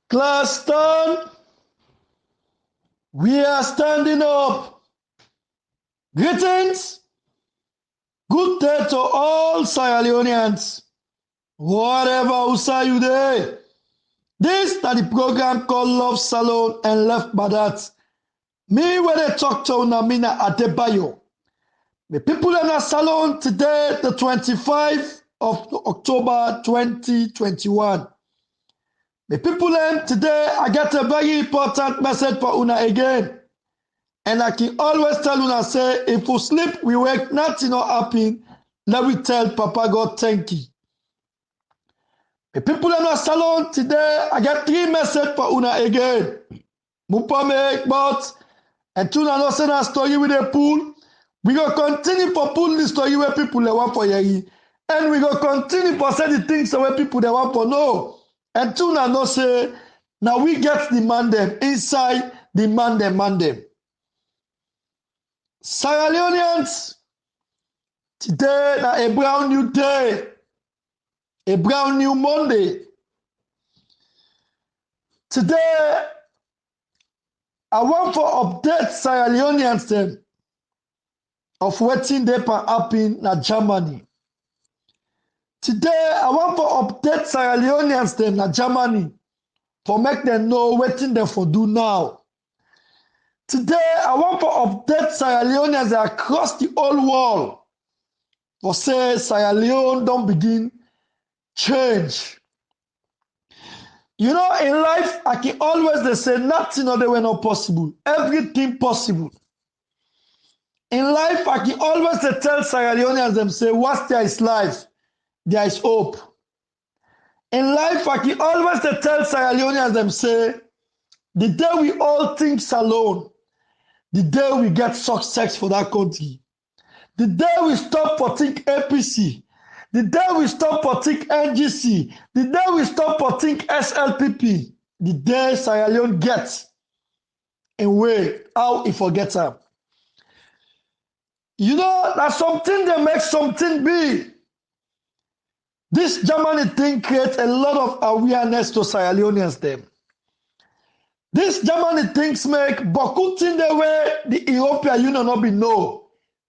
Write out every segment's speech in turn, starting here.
Classton, we are standing up. Greetings. Good day to all Sierra Leoneans. Whatever who say you there. This is the program called Love Salon and Left by that. Me where they talk to Unamina Adebayo. The people in the salon today, the 25th of October 2021. The people today, I get a very important message for Una again. And I can always tell Una say, if we sleep, we wake, nothing not happen. Let me tell Papa God thank you. The people in the salon today, I get 3 messages for Una again. Mupa make but and Tuna no send a story with a pool. We go continue for pull the story where people they want for you. And we go continue for say the things where people they want for know. And Tuna no say, now we get the man them inside the man them. Sierra Leoneans, today na a brown new day, a brown new Monday. Today, I want for update Sierra Leoneans them of waiting they can happen na Germany. Today, I want for update Sierra Leoneans them na Germany for make them know waiting they for do now. Today, I want for update Sierra Leoneans across the whole world for say Sierra Leone don't begin change. You know, in life, I can always say nothing other way not possible. Everything possible. In life, I can always tell Sierra Leoneans them say, what there is life, there is hope. In life, I can always tell Sierra Leoneans them say, the day we all think alone, the day we get success for that country, the day we stop for think APC, the day we stop for think NGC, the day we stop for think SLPP, the day Sierra Leone gets a way how he forgets her. You know, that's something that makes something be. This Germany thing creates a lot of awareness to Sierra Leoneans them. This Germany things make Bokutin the way the European Union not be know.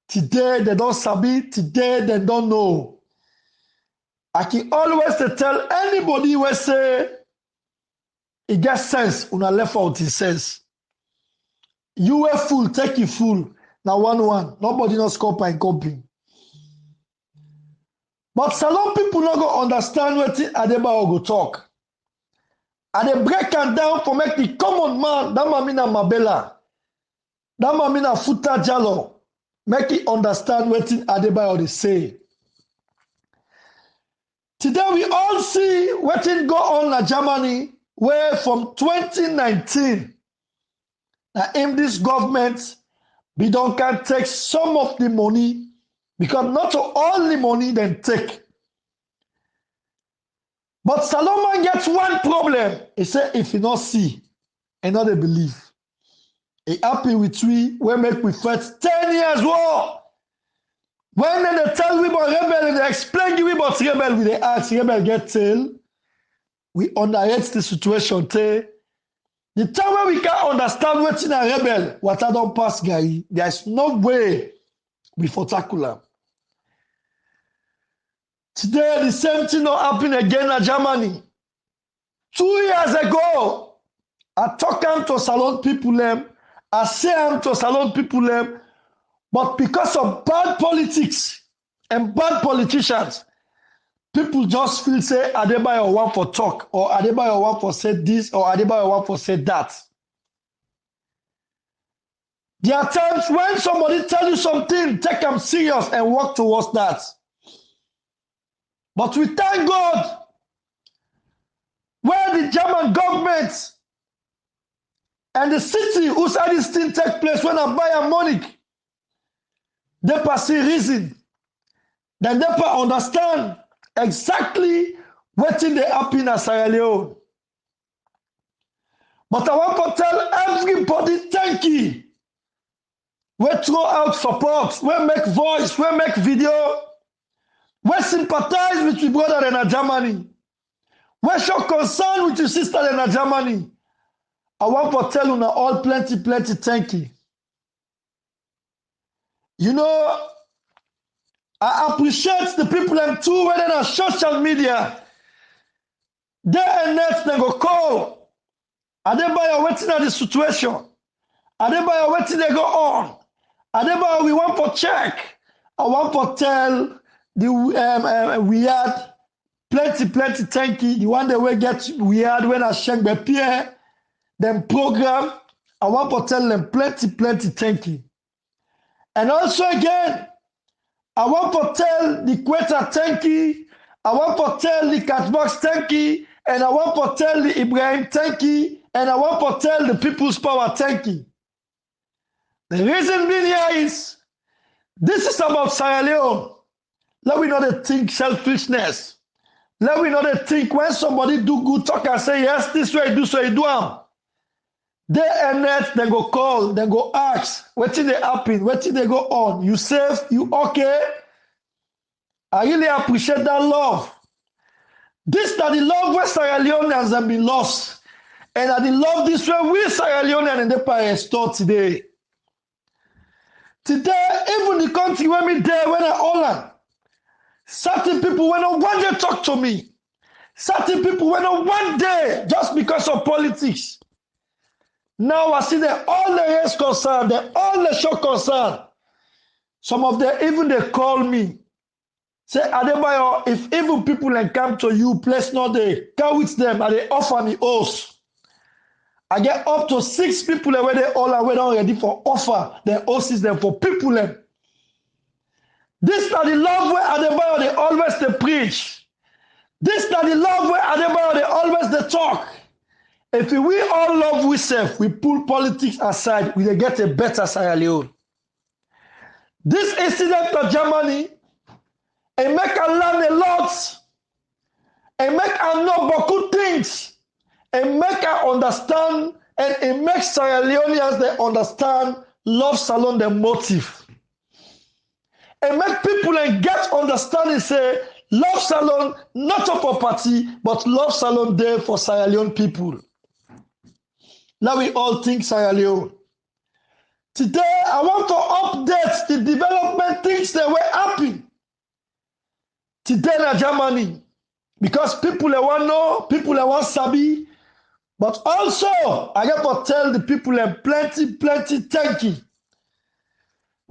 Today they don't sabi, today they don't know. I can always tell anybody who say it gets sense, una left out his sense. You were fool, take it fool. Now 1-1. Nobody not score by copy. But salon people not go understand what Adebayo go talk. And they break them down for make the common man, that mamina Mabela, that mamina Futa Jalo, make it understand what Adebayo they say. Today we all see what go on in Germany, where from 2019, in this government, we don't can take some of the money, because not all the money they take. But Salomon gets one problem. He said, if you not see, and not they believe. He happy with we make we fight 10 years war. When they tell we about rebel, and they explain you about rebel, with the ask rebel get tail. We underrate the situation. The time when we can understand what's in a rebel, what I don't pass, guy, there's no way we for tackle them. Today, the same thing not happen again in Germany. 2 years ago, I talk to salon people, I say to salon people, but because of bad politics and bad politicians, people just feel say Adebayo want for talk, or Adebayo want for say this, or Adebayo want for say that. There are times when somebody tell you something, take them serious and work towards that. But we thank God where the German government and the city whose this thing take place when I buy a Munich, they pass a reason. Then they understand exactly what they happen in Sierra Leone. But I want to tell everybody thank you. We throw out support, we make voice, we make video. We sympathize with your brother in Germany. When show concern with your sister in Germany, I want to tell you now all plenty thank you. You know, I appreciate the people and too whether on social media. Day and night they go call. Adebayo waiting at the situation. Adebayo waiting they go on. Adebayo we want to check. I want to tell the we had plenty thank you. The one that we get we had when I check the peer them program. I want to tell them plenty thank you. And also again, I want to tell the Quetta thank you. I want to tell the Catbox thank you. And I want to tell the Ibrahim thank you. And I want to tell the People's Power thank you. The reason being here is, this is about Sierra Leone. Let me not think selfishness. Let me not think when somebody do good talk and say, yes, this way, do so, you do am. Day and night, they go call, they go ask, what did they happen, what did they go on? You safe, you okay? I really appreciate that love. This is the love where Sierra Leoneans have been lost. And I love this way we Sierra Leoneans in the Empire store today. Today, even the country where me there, when I Holland, certain people when no one day talk to me. Certain people when no one day just because of politics. Now I see that all the race concern, all the show concern. Some of them even they call me. Say, Adebayo, if evil people can come to you, place not they come with them and they offer me oaths. I get up to 6 people where they all are ready for offer their oaths them for people them. This is the love where Adebayo they always they preach. This is the love where Adebayo they always they talk. If we all love ourselves, we pull politics aside, we get a better Sierra Leone. This incident of Germany, it make I learn a lot. It make I know beaucoup things. It make I understand, and it makes Sierra Leoneans they understand Love Salon the motive. It make people and get understanding say Love Salon not a property, but Love Salon there for Sierra Leone people. Now we all think Sierra Leone. Today I want to update the development things that were happening. Today in Germany, because people they want know, people they want sabi, but also I got to tell the people and plenty thank you.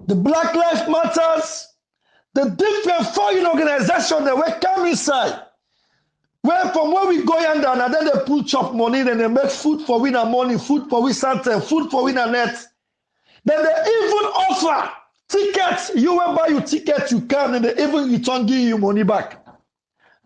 The Black Lives Matters, the different foreign organizations that will come inside. Where from where we go yonder and then they pull chop money, then they make food for winner money, food for we something, food for winner net. Then they even offer tickets. You will buy your ticket, you come, and they even return give you money back.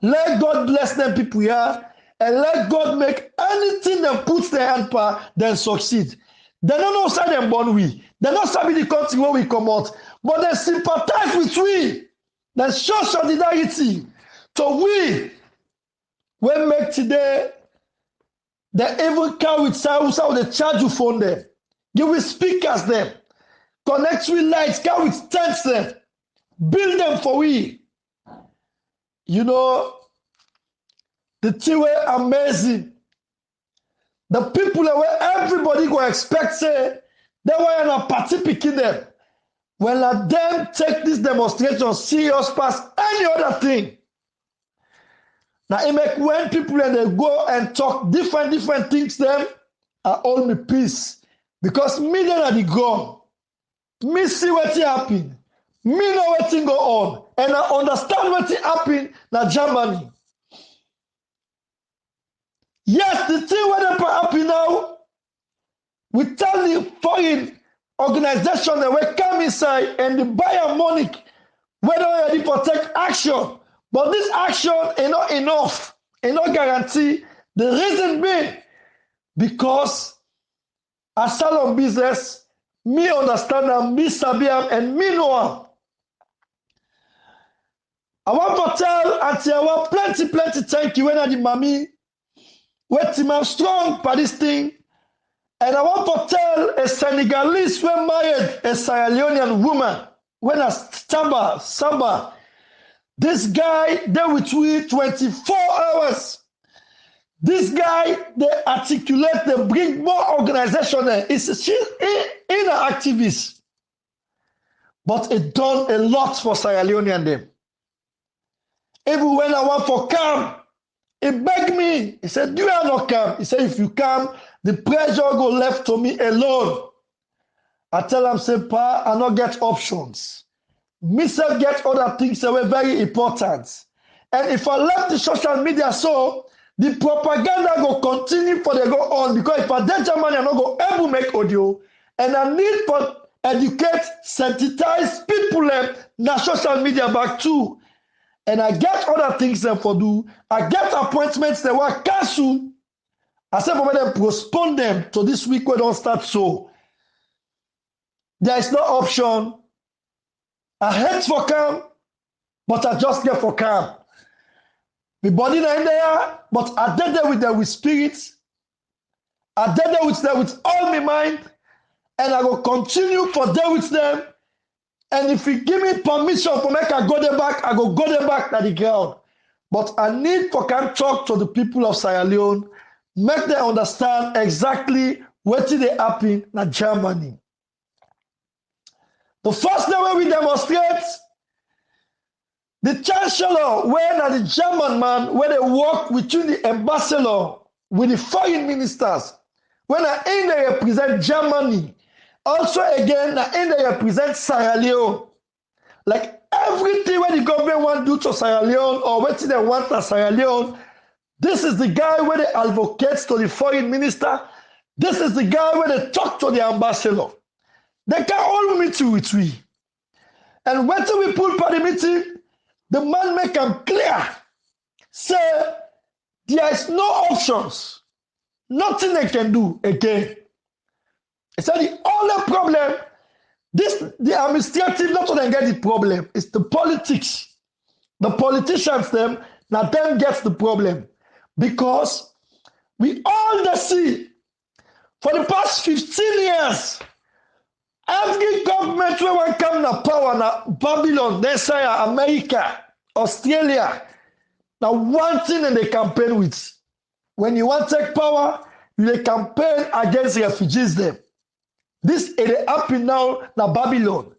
Let God bless them people here, and let God make anything that puts their hand power, then succeed. They don't know how them born we. They don't sabi the country where we come out, but they sympathize with we. They show solidarity. So we make today, they even come with how they charge you phone them. Give with speakers them. Connect with lights, come with tents them. Build them for we. You know, the thing were amazing. The people where everybody go expect say they were in a party picking them. When let them take this demonstration serious past any other thing. Now it make when people and they go and talk different things them, I hold me peace. Because me then are the gone. Me see what happen. Me know what go on. And I understand what happen in Germany. Yes, the thing what happen now, we tell the foreign organization that will come inside and the buyer money whether ready for take action. But this action is not enough. It's not guarantee. The reason being, because as salon business, me understand them, me sabi them, and me know them. I want to tell Auntie Awa plenty thank you when I the mommy waiting I'm strong for this thing. And I want to tell a Senegalese when married a Sierra Leonean woman when I Samba. This guy there with me 24 hours. This guy, they articulate, they bring more organization. She's in an activist. But it done a lot for Sierra Leone and them. Even when I want for calm, he begged me. He said, do you have no calm? He said, if you calm, the pressure go left to me alone. I tell him, say, Pa, I not get options. Myself get other things that were very important. And if I left the social media so, the propaganda go continue for the go on. Because if I dead Germany, I not go able make audio. And I need for educate, sensitize people na social media back too. And I get other things them for do. I get appointments that were cancelled. I said for them postpone them to this week we don't start so. There is no option. I hate for calm, but I just get for calm. My body not in there, but I did there with them with spirits. I did there with them with all my mind. And I will continue for there with them. And if you give me permission for make I go there back, I go there back to the ground. But I need for can talk to the people of Sierra Leone, make them understand exactly what they happen in Germany. The first day when we demonstrate, the chancellor, where the German man, where they work between the ambassador with the foreign ministers, when they represent Germany, also again, they represent Sierra Leone. Like everything when the government want to do to Sierra Leone or what they want to Sierra Leone, this is the guy where they advocates to the foreign minister. This is the guy where they talk to the ambassador. They can all meet you with we. And when we pull for the meeting, the man make them clear. Say, there is no options. Nothing they can do again. He said the only problem, the administrative, not to get the problem, it's the politics. The politicians, them gets the problem. Because we all see, for the past 15 years, every government where one come to power, na Babylon, they say America, Australia, now one thing in the campaign with. When you want to take power, you campaign against refugees them. This is happening now in Babylon.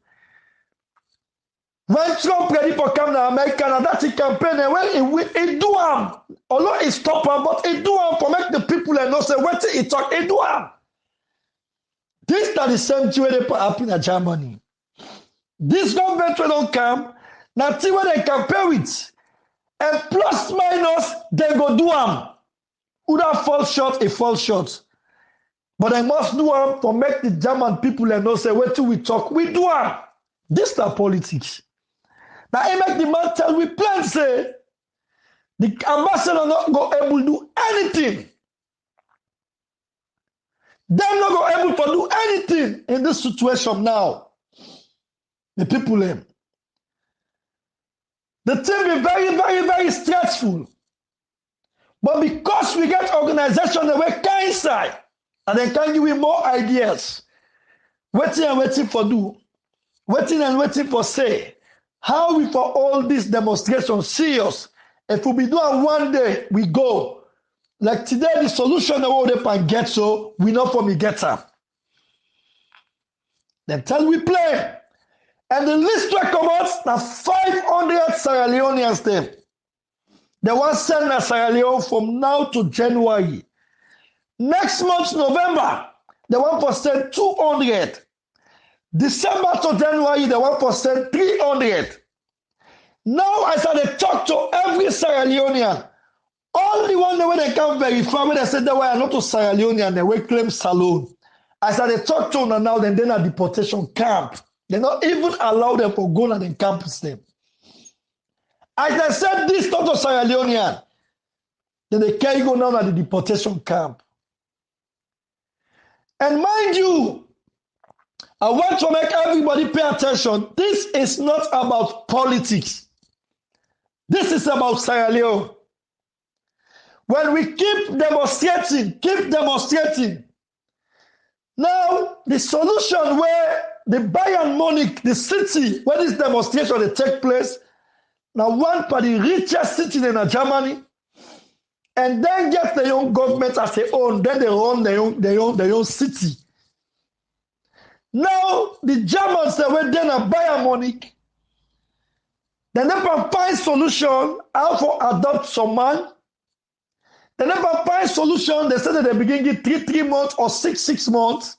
When Trump ready for come to America, and that's the campaign, and when he do him, although he stop him, but he do him for make the people and know say what he talk, he do him. This is the same thing that happen in Germany. This government will don't come, now see what they compare with. And plus minus, they go do them. Who that falls short, it falls short. But I must do them for make the German people and know say what we talk, we do them. This is the politics. Now he make the man tell we plan say the ambassador not go able to do anything. Them not go able to do anything in this situation now. The people them. The thing be very, very, very stressful. But because we get organization that we can inside, and they can give you more ideas. Waiting and waiting for do. Waiting and waiting for say. How we for all this demonstration serious? If we be doing one day, we go. Like today, the solution that we can get so, we know for me get them. Then tell we play. And the list recommends now 500 Sierra Leoneans them. They want to send a Sierra Leone from now to January. Next month, November, they want to send 200. December to January, they want to send 300. Now, as I talk to every Sierra Leonean, only one day when they can verify, when they say they were not to Sierra Leonean, they will claim Salone. As I talk to them now, then they're deportation camp. They not even allow them to go and campus them. As I said this not to Sierra Leonean, then they carry go now at the deportation camp. And mind you, I want to make everybody pay attention. This is not about politics. This is about Sierra Leone. When we keep demonstrating, now the solution where the Bayern Munich, the city where this demonstration they take place, now one of the richest cities in Germany, and then get the young government as their own, then they run their own city. Now, the Germans, they went then and Bayern Munich. They never find solution how to adopt some man. They never find solution. They said that they begin to get 3 months or 6 months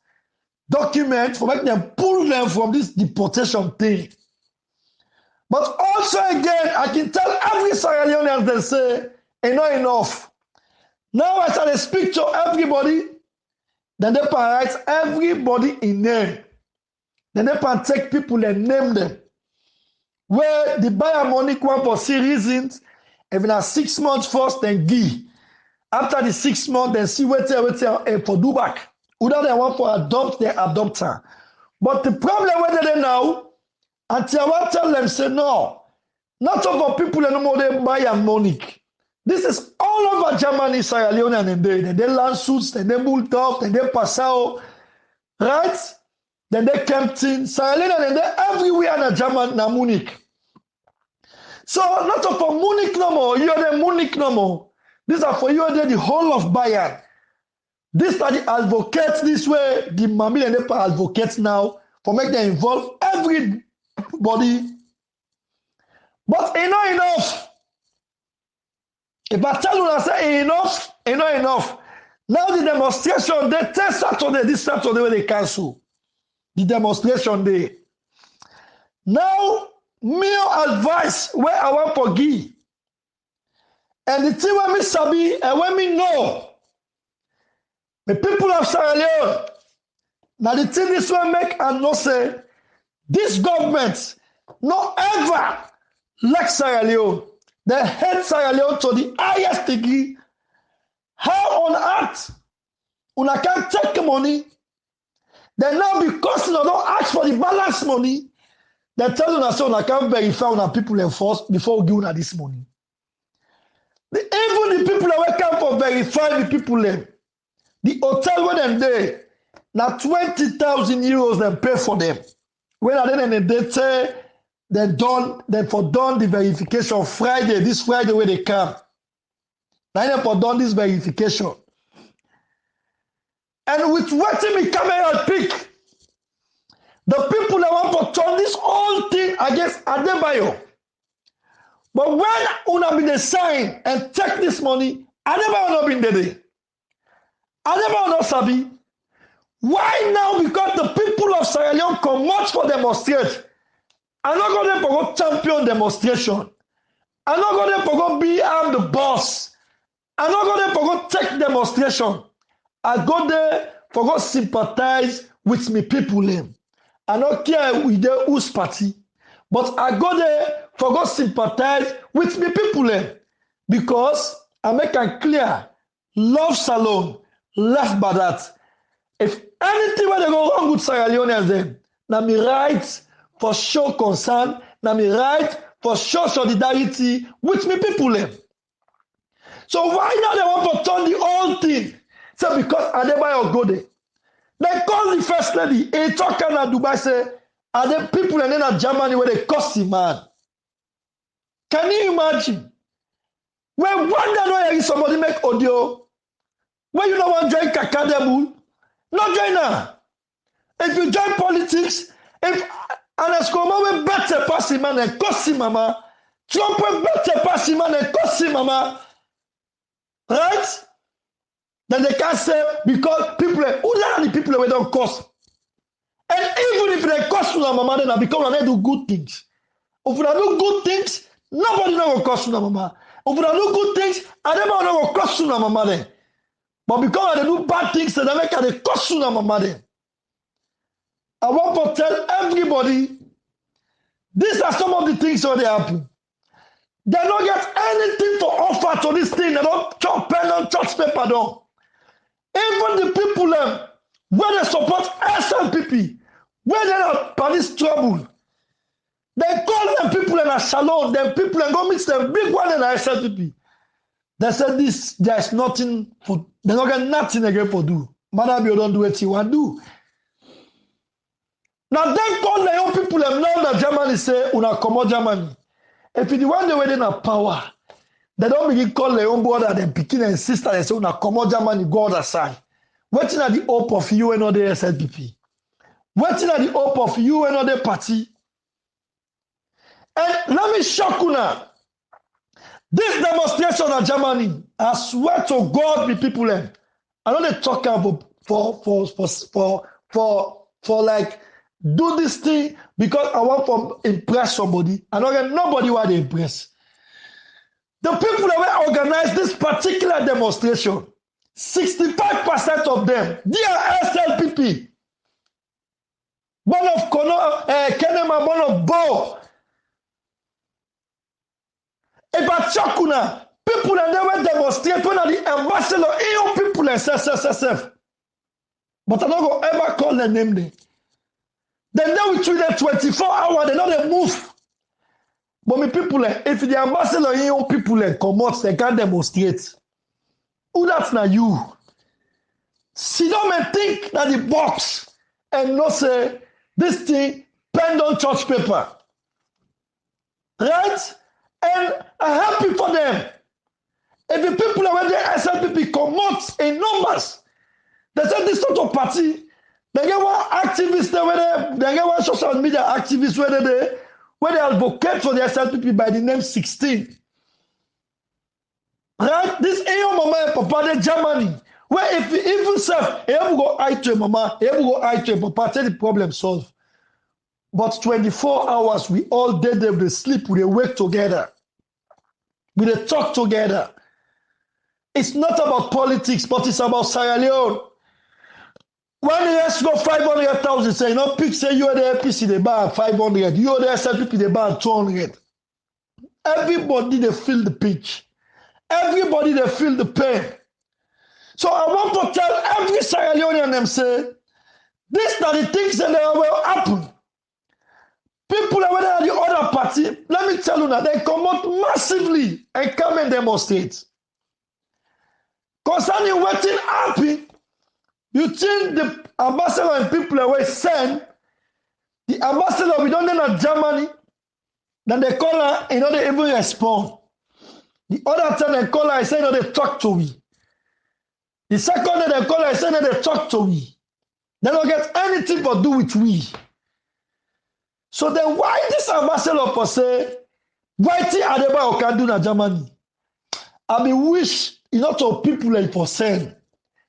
document for make them pull them from this deportation thing. But also again, I can tell every Sierra Leonean, they say, enough. Now as I speak to everybody, then they write everybody in name. Then they can take people and name them. Where the Bayern Munich one for 3 reasons, if in 6 months first, then give. After the 6 months, then see wait for do back. Without they want for adopt, they adopt her. But the problem with them now, until I want to tell them, say no, not over people anymore, they Bayern Munich. This is all over Germany, Sierra Leone, and they land suits, then they Bulldog, then they Passau, right? Then they Kempton, Sierra Leone, and they everywhere in Germany, na Munich. So not for Munich no more, you are the Munich no more. These are for you are the whole of Bayern. These are the advocates this way, the Mami and the advocates now, for make them involve everybody. But enough. If I tell you I say enough. Now the demonstration, they tell Saturday, this Saturday where they cancel. The demonstration day. Now, me advice where I want to give. And the thing when me sabi and when me know, the people of Sierra Leone, now the thing this one make and no say, this government not ever like Sierra Leone. They hate Sierra Leone to the highest degree. How on earth una can take money? Then now because you don't ask for the balance money, they tell you so una can verify una people enforce before giving una this money. Even the people that come for verify the people them, the hotel where them there, now 20,000 euros them pay for them. When I then they say they done the verification Friday, this Friday where they come. Now they for done this verification. And with what me come here and pick, the people that want to turn this whole thing against Adebayo. But when una be the sign and take this money, Adebayo not been there. Adebayo not sabi. Why now? Because the people of Sierra Leone come much for demonstrate. I'm not going to go champion demonstration. I'm not going to go be I'm the boss. I'm not going to go take demonstration. I go there for go sympathize with me people. I don't care with the whose party. But I go there for go sympathize with me people. Because I make it clear. Love Salone. Left by that. If anything where they go wrong with Sierra Leoneans then, now me right for show concern, now me right for show solidarity with me people. So why now they want to turn the whole thing? So because Adebayo go there. They call the first lady, a talker in Dubai say, are the people and then in Germany where they cost him, man. Can you imagine? When one day no somebody make audio, when you don't want to join Kakadebul, not join her. If you join politics, if Anaskoma will better pass him and cost him, mama. Trump will better pass him and cost him, mama. Right? Then they can't say because people, who are the people that don't cost? And even if they cost you, mama, then because they do good things. If they do good things, nobody will cost you, mama. If they do good things, everybody will cost you, mama. Then. But because they do bad things, they make it cost you, mama. Then. I want to tell everybody, these are some of the things that they happen. They don't get anything to offer to this thing. They don't chop pen, don't chop paper, don't. Even the people where they support SLPP, where they are by this trouble, they call them people in a salon, them people and go meet them big one in a SLPP. They said this, there's nothing for, they don't get nothing again for do. Madam, you don't do what you want to do. Now they call the young people and now that Germany say, una come out Germany. If you want the way in a power, They don't begin call their own brother, their picking and sister, they say, "Una come on, Germany, go other side." Waiting at the hope of you and other SLPP. Waiting at the hope of you and other party. And let me shock you now. This demonstration in Germany, I swear to God, the people them. I know they talk about for like do this thing because I want to impress somebody. I don't get nobody want to impress. The people that will organize this particular demonstration, 65% of them, they are SLPP. One of Kenema, one of Bo. About Chakuna, people that never demonstrate when the ambassador, EU people and SSSF. But I'm not going to ever call their name there. Then they between them 24 hours, they know they move. But me people, if the ambassador, EU people come out, they can't demonstrate. Who that's not you? Sit down and think that the box and not say this thing pen on church paper. Right? And I'm happy for them. If the people that were there, SLPP come out in numbers, they said this sort of party, they get one activist there, they get one social media activist where they advocate for the SLPP by the name 16. Right? This AO mama and papa in Germany, where if even self, he ever go eye to a mama, he ever go eye to a papa, tell the problem solved. But 24 hours, we all did them, they sleep, we wake together. We they talk together. It's not about politics, but it's about Sierra Leone. When the rest go 500,000, say, no, pick, say, you are the APC, they buy 500, you are the SLPP, they buy 200. Everybody, they feel the pitch. Everybody, they feel the pain. So I want to tell every Sierra Leonean them, say, this are the things that will happen. People that were at the other party, let me tell you now, they come out massively and come and demonstrate. Concerning waiting happy, you think the ambassador and people that were sent, the ambassador, we don't know in Germany, then they call her, you know, they even respond. The other time they call her, I say, you know, they talk to me. The second day they call her, I say, you know, they talk to me. They don't get anything to do with we. So then why this ambassador for say, why thing Adebayo can do in Germany? I mean, wish, you know, to people like for send.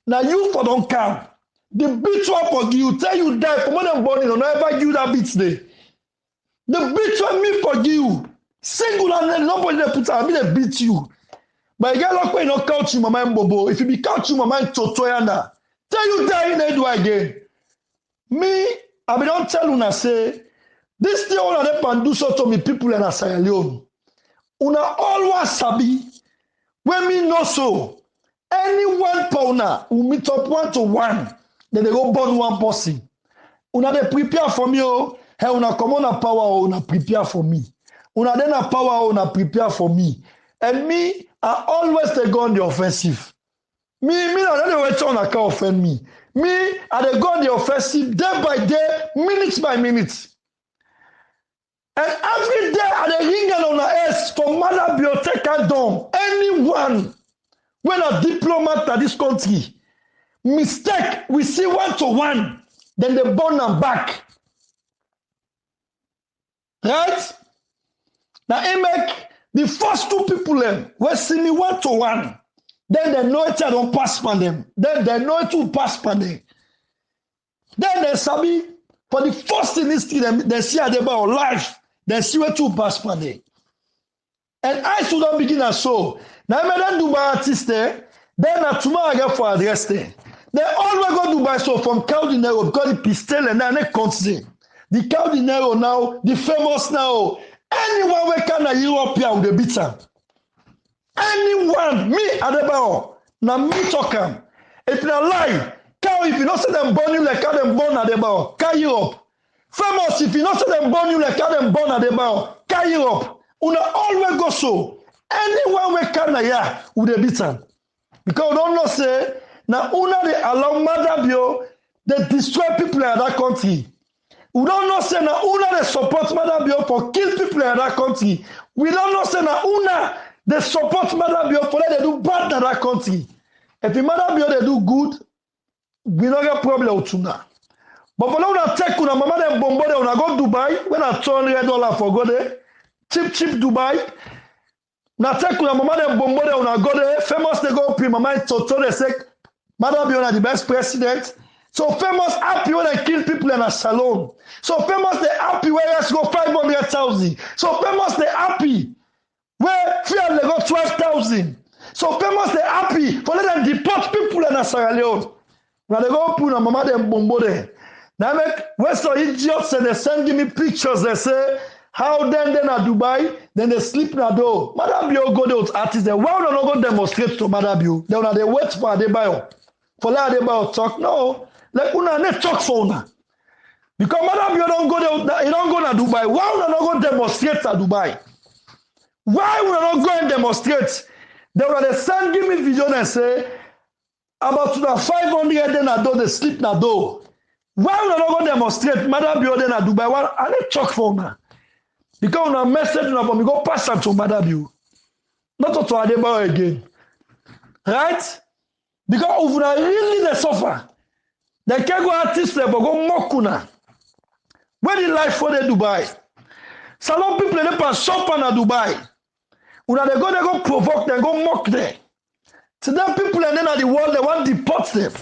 Now you for don't come. The beat one for you, tell you die for more than born, you never give you that beat day. The beat one me for you. Single and nobody they put out, I mean they beat you. But you get like when you not couch you, my man Bobo. If you be couch you, my man Totoyanda. Tell you die in the do again. Me, I mean don't tell you now say, this thing all of them can do so to me people in Sierra Leone. Una always sabi when me know so. Any one powder will meet up 1-to-1. Then they go burn one person. Una they prepare for me oh. Hey, una come on a power oh, una prepare for me. Una then a power oh, una prepare for me. And me, I always they go on the offensive. Me, I don't wait on a car offend me. Me, I they go on the offensive day by day, minutes by minutes. And every day I dey ring on the S for Mother Biotech Dome. Anyone when a diplomat at this country mistake, we see 1-to-1, then they burn them back. Right? Now I make the first two people them will see me 1-to-1. Then they know it don't pass for them. Then they know it will pass for them. Then they sabi for the first in history they see Adebayo life. They see where to pass for them. And I should not begin as so. Now I don't do by artist there. Then tomorrow I get for address there. They always go Dubai so from Caldinero because the pistol and then they continue. The Caldinero now, the famous now. Anyone we can in Europe here with the beater. Anyone, me Adebayo, now me talk him. If not lie, if you not say them born you like how them born Adebayo, can Europe. Famous, if you not say them born you like how them born Adebayo, can Europe. Una always go so. Anyone we can here with the beater. Because we don't know say, now una they allow Madabio, they destroy people in that country. We don't know say now una they support Madabio for kill people in that country. We don't know say now una They support Mother Bio for they do bad in that country. If the Mother Bio they do good, we don't get problem with tuna. But for now, take una mama them bombo they una go Dubai when I $200 for go there. Cheap Dubai. Now take una mama them bombo they una go there. Famous they go pre mama Toto they say Mother Bio the best president. So famous happy when they kill people in a salon. So famous they happy where let's go 500,000. So famous they happy where fear they go 12,000. So famous they happy for let them deport people in a Sierra Leone. Now they go put on mama them bombo there. Now make Western idiots and they send me pictures. They say how then at Dubai, then they sleep na door. Mother Bio go there with artists. They well not go demonstrate to Mother Bio. They wait for Adebayo. For let Adebayo talk. No. Like una ne talk for una. Because Madam you don't go there, you don't go to Dubai. Why would not go demonstrate at Dubai? Why would not go and demonstrate? They would send give me video and say about 500 then I do they sleep na door. Why would not go demonstrate? Madam you then at Dubai. Why are they talk for una? Because una message una for me go pass am to Madam you. Not to Adebayo again. Right? Because if una really they suffer. They can't go artists there, but go mokuna. Where the life for the Dubai? Salon people they pass shop in Dubai. When they go provoke, they go mock there. To them people and then at the world they want to deport them.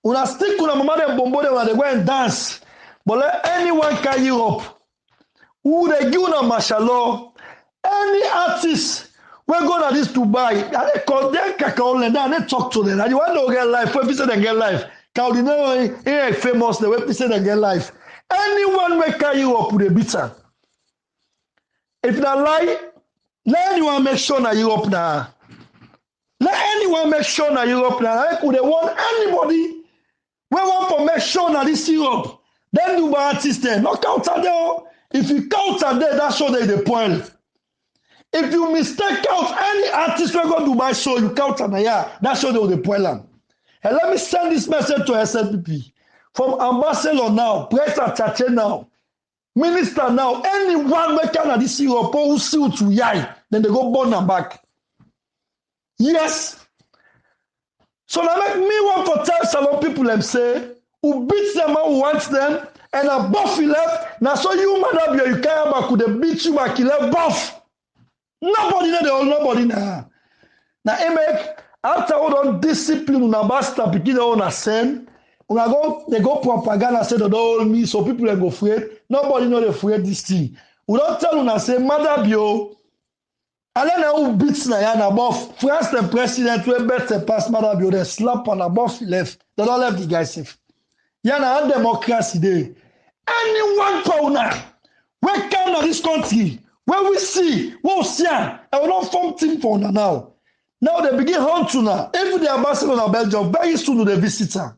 When I stick with mama them bombo them when they go and dance. But let anyone can Europe. Who they give them mashallah. Any artist we go to this Dubai, they call them kakao and they talk to them. And you want to get life, when people say they get life. Because you know, famous, the way people say they get life. Anyone may carry you up with a bitter. If they lie, let anyone make sure that you up now. Let anyone make sure that you up now. Like, they want anybody, we want to make sure that this Europe. Then do by artists there. No counter there. If you counter there, that show they the point. If you mistake out any artist we go to buy show, you counter there, that show they the point. And let me send this message to SLPP. From ambassador now, president Chache now, minister now, anyone we can at this Europe who see you to yai, then they go burn them back. Yes. So now make me want to tell Salon people them say, who beats them and who wants them, and a buff he left, now so you man up you carry back, could they beat you back, he left buff. Nobody know, nobody now. Now, he make, after all on discipline, una basta begin on send. They go propaganda say they don't hold me, so people are go afraid. Nobody know they afraid this thing. We don't tell una say Mother Bio. And then who beats na yan above. France the president will better pass Mother Bio. They slap on above left. They don't left the guy safe. Yana a democracy there. Anyone powder we come to this country where we see, we'll see, and we don't form team for now. Now they begin hunt now. If they are Barcelona, Belgium, very soon with a visitor.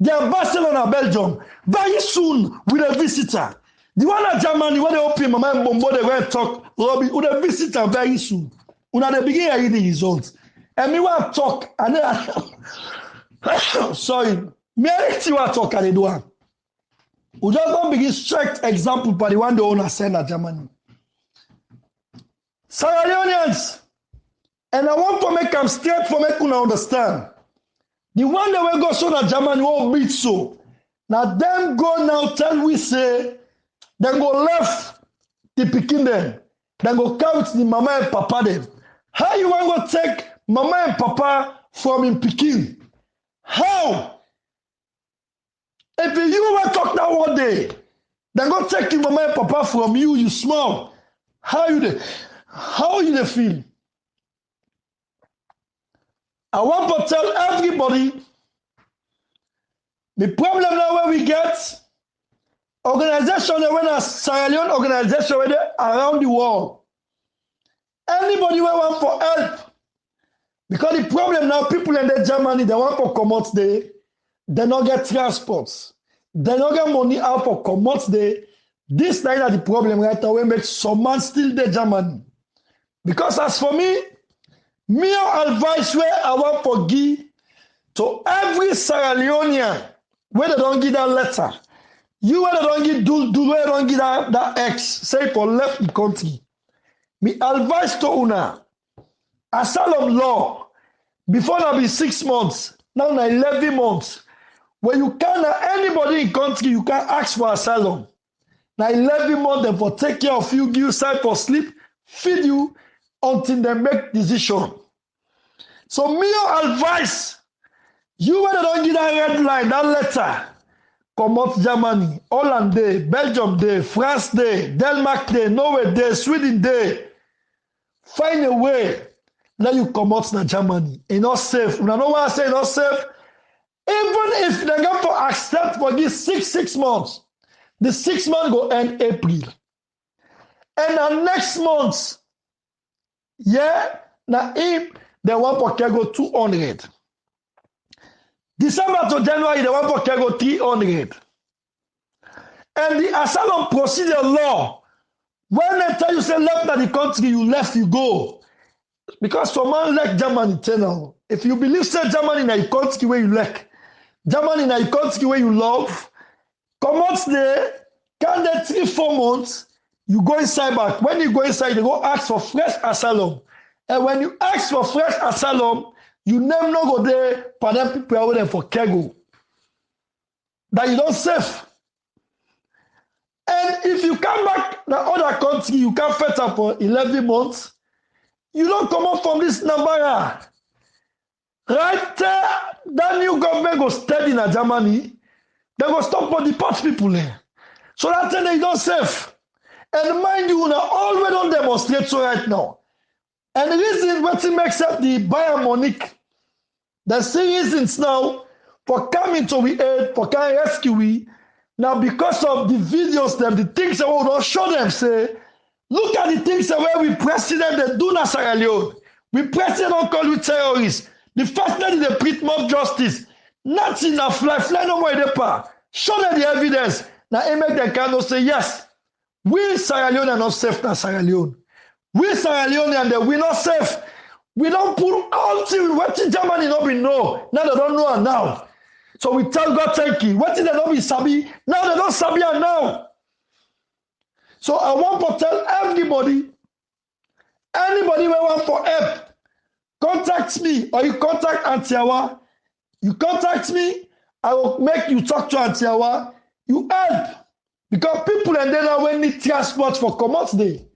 They are Barcelona, Belgium, very soon with a visitor. The one at Germany, when they open my mind, bombo, they went talk, Robbie, with a visitor very soon. When they begin reading the results. And me want talk, and then, sorry, me want talk, and they do it. We just don't begin strict example, but the one the owner send at Germany. Sierra Leoneans. And I want to make them straight for make you understand. The one that will go so that Germany won't beat so. Now them go now tell we say, then go left the Pekin them. Then go count the mama and papa them. How you want to take mama and papa from in Pekin? How? If you want to talk that one day, then go take your mama and papa from you, you small. How you they feel? I want to tell everybody the problem now where we get organization when a Sierra Leone organization around the world. Anybody who want for help. Because the problem now, people in the Germany, they want to come out there, they don't get transports. They don't get money out for come out there. This night is the problem right away makes some man still the Germany. Because as for me advice where I want to give to every Sierra Leonean where they don't give that letter. You where they don't give do where they don't give that X, say for left the country. Me advice to una, Asylum law, before now be 6 months, now 11 months. When you can't, anybody in country, you can ask for asylum. Now 11 months, them for take care of you, give you time for sleep, feed you until they make decision. So me your advice, you when they don't give that red line, that letter, come out Germany, Holland Day, Belgium Day, France Day, Denmark Day, Norway Day, Sweden Day. Find a way, let you come out to Germany. It's not safe. You know why I say it's not safe? Even if they got to accept for this 6 months, the 6 months go end April. And the next month, yeah, now if they want for go 200. December to January, they want for go 300. And the asylum procedure law, when they tell you say left the country, you left, you go. Because for man like Germany, tell if you believe say Germany na your country where you like, Germany na your country where you love, come out there, can they 3-4 months, you go inside back. When you go inside, they go ask for fresh asylum. And when you ask for fresh asylum, you never know go there, for them people are waiting for Kego. That you don't safe. And if you come back to other country, you can fetch up for 11 months, you don't come out from this number. Right there, that new government go steady in Germany, they go stop for deport people there. So that thing they don't safe. And mind you, now always don't demonstrate so right now. And the reason what it makes up the Bayern Munich, the reasons now for coming to we aid, for coming rescue we, now because of the videos them, the things that we don't show them, say, look at the things that where we president they do na Sierra Leone. We president don't call you terrorists. The first thing they treat mob justice. Nothing na fly no more de pa. Show them the evidence. Now it make them kind of say yes. We Sierra Leone are not safe na Sierra Leone. We Sierra Leone and we not safe. We don't put all things what in Germany not be know. Now they don't know now. So we tell God thank you. What did they don't be sabi? Now they don't sabi now. So I want to tell everybody, anybody who want for help, contact me or you contact Antiawa. You contact me, I will make you talk to Antiawa. You help. Because people and then now need transport for commodity day.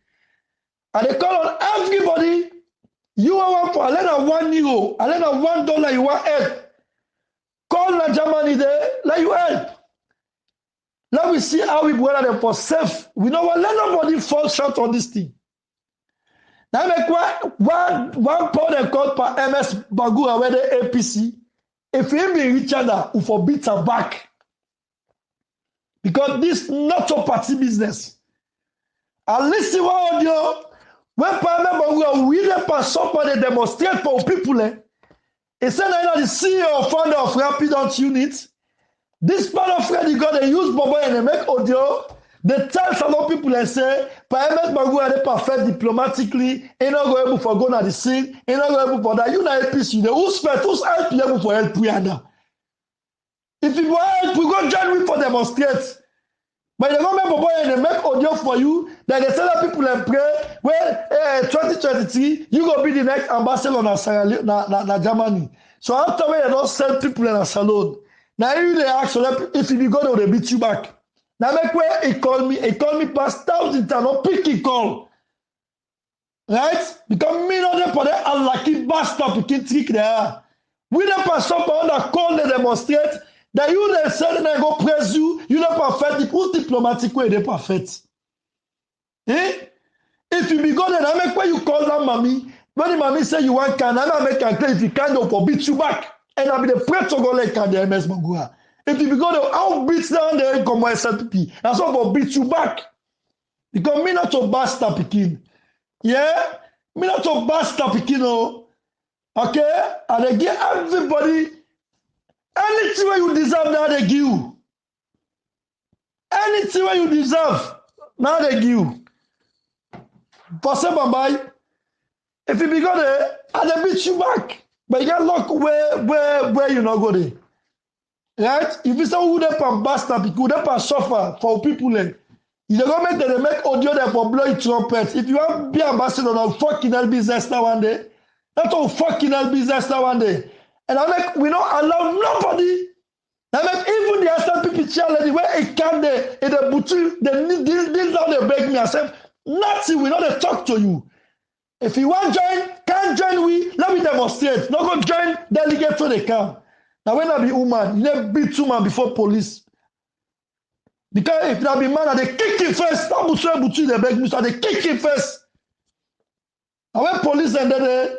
And they call on everybody. You want for €1, $1 you want help. Call the Germany there, let you help. Let me see how we bring them for safe. We know what, let nobody fall short on this thing. Now make one pound called per MS Bagura where the APC. If he be Richard, who forbid her back. Because this not a party business. And listen what audio. When Parliament Bagura we them pass somebody demonstrate for people. He said that the CEO or founder of Rapidant Unit. This part of Freddy God they use Bobo and they make audio. They tell some people and say, Parliament Bagura they perfect diplomatically, ain't not able for go to the scene, ain't not able for that. You know APC, they who's help you able for help you. If you want help, we go join me for demonstrate. But they don't make Bobo and they make audio for you, then they tell people and pray, well, 2023, you go be the next ambassador na Germany. So after when they don't send people in a salon, now you they ask if you go they beat you back. Now make where he call me past 1,000 times, no pick he call. Right? Because me not there for that unlucky bastard picking trick there. We don't pass up on that call they demonstrate that you they say they go praise you not perfect, the who's diplomatic way they perfect. Eh? If you be go there, I make where you call that mommy. When the mommy say you want can, I make a claim if you can't go for beat you back. And I'll be the pray to go like the MS Bagura. If you go there, I'll beat down the come SLP. That's all for beat you back. Because me not to bastard picking. Yeah? Me not to bastard picking, no. Okay? And they give everybody anything where you deserve, now they give you. Anything where you deserve, now they give you. For say bye-bye. If you be go there, and they beat you back. But you got luck where you not go there. Right? If you say who they can bastard, people they can suffer for people like. You don't make them make audio there for blow trumpet. If you want to be ambassador of fucking business now one day, That's all fucking hell business now one day. And I make we don't allow nobody. I make even the SLPP chairlady where it can they in the butu this now they beg me. I said nothing. We not talk to you. If you want join, can't join we. Let me demonstrate. Not go join delegate to the camp. Now when I be woman, you never beat woman before police. Because if I be man, they kick him first. Not butu they beg me, so they kick him first. And when police and then they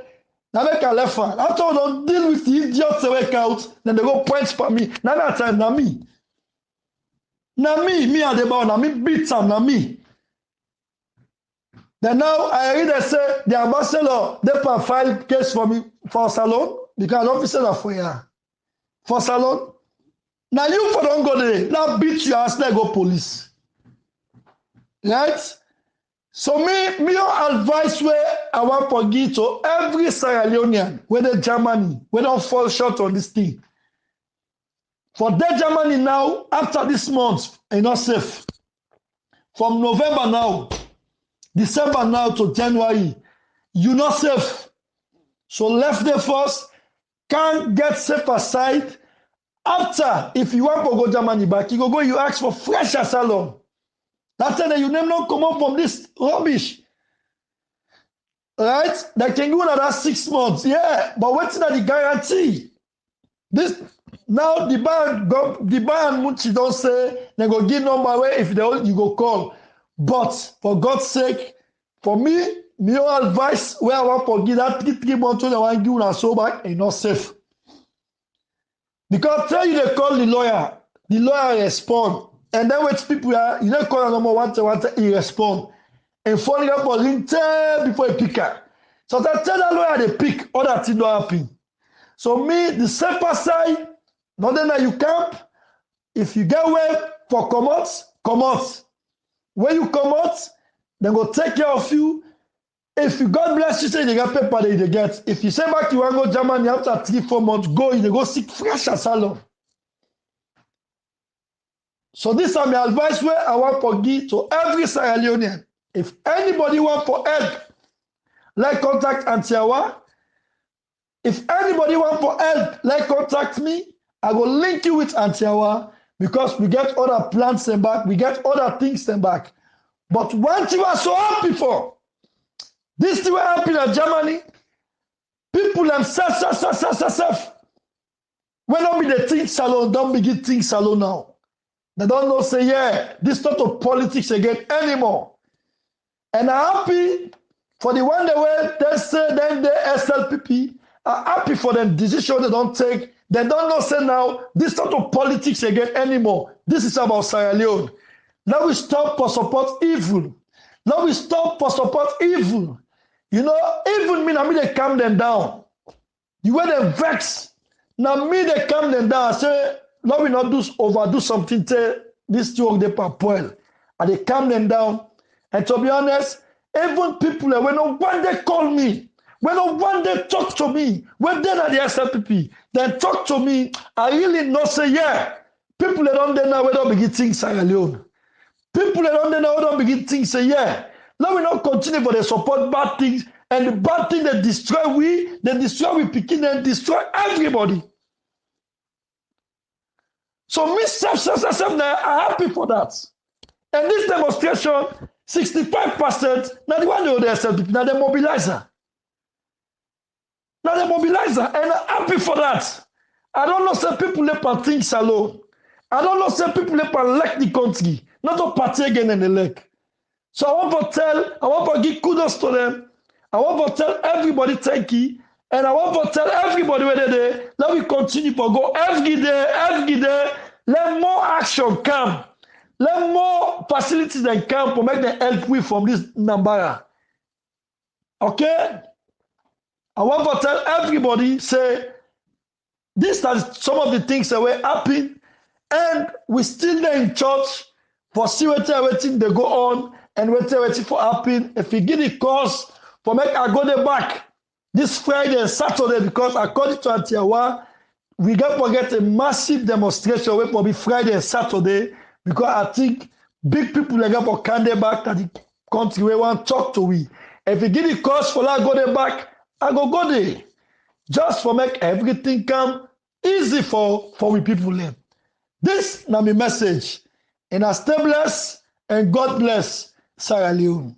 make a left hand. After we don't deal with the idiots they work out, then they go point for me. Now that time, na me. Na me and the boy, na me beat them, na me. Then now I read they say the ambassador they can file case for me for salon because officer are for here. For salon. Now you for don't go there. Now beat your ass, let go police. Right? So me your advice where I want to give to every Sierra Leonean, whether Germany, we don't fall short on this thing. For that Germany now, after this month, you're not safe. From November now, December now to January, you're not safe. So left there first, can't get safe aside. After, if you want to go Germany back, you ask for fresh asylum. That's why you never not come up from this rubbish. Right? They can go another 6 months. Yeah, but what's that the guarantee? This now the ban and Munchi don't say they go give number where if they you go call. But for God's sake, for me your advice where I want to give that 3 months when I want to give una so back ain't not safe. Because tell you they call the lawyer respond. And then when people are, you don't call a number one, he respond. And following up on him before he pick her. So I tell that lawyer they pick, all that thing don't happen. So me, the safer side, not that you camp, if you get away for come out. When you come out, they go take care of you. If you God bless you, say they get paper they get. If you say back you want to go Germany after 3-4 months, they go seek fresh asylum. So this is my advice where I want to give to every Sierra Leonean. If anybody want for help, like contact Antiawa. If anybody want for help, like contact me. I will link you with Antiawa because we get other plans and back, we get other things and back. But one thing I was so happy for, this thing happened in Germany, people themselves. When don't be the thing salon, don't begin things salon now. They don't know, say, yeah, this sort of politics again anymore. And I'm happy for the one that way they say, then the SLPP are happy for the decision they don't take. They don't know, say now, this sort of politics again anymore. This is about Sierra Leone. Now we stop for support evil. Now we stop for support evil. You know, even me, I mean, they calm them down. You wear them vex. Now me, they calm them down. I say, now we not overdo something to this work they poil. And they calm them down. And to be honest, even people when no one they call me, when no one they talk to me, when they're at the SLPP, then talk to me, I really not say, yeah. People that don't know where don't begin things Sierra Leone. People that don't know where don't begin things say, yeah. Now we not continue for the support bad things, and the bad thing they destroy we picking and destroy everybody. So me self, I'm happy for that. And this demonstration, 65%, now the one they SLPP, now the mobilizer. Now the mobilizer, and I'm happy for that. I don't know say people let on things alone. I don't know say people let on elect the country, not to party again in the elect. So I want to give kudos to them. I want to tell everybody thank you. And I want to tell everybody where they're there, let me continue to go every day. Let more action come. Let more facilities that come to make them help we from this Nambara. Okay? I want to tell everybody, say, these are some of the things that were happening, and we still there in church for see waiting they go on and waiting for happen. If you give the course for make I go there back this Friday and Saturday, because according to Antiawa, we got to get a massive demonstration where probably Friday and Saturday, because I think big people are going to come there back at the country where want to talk to we. If you give the course for that go there back, I go there just for make everything come easy for we people them. This na my message. And I stay blessed and God bless Sierra Leone.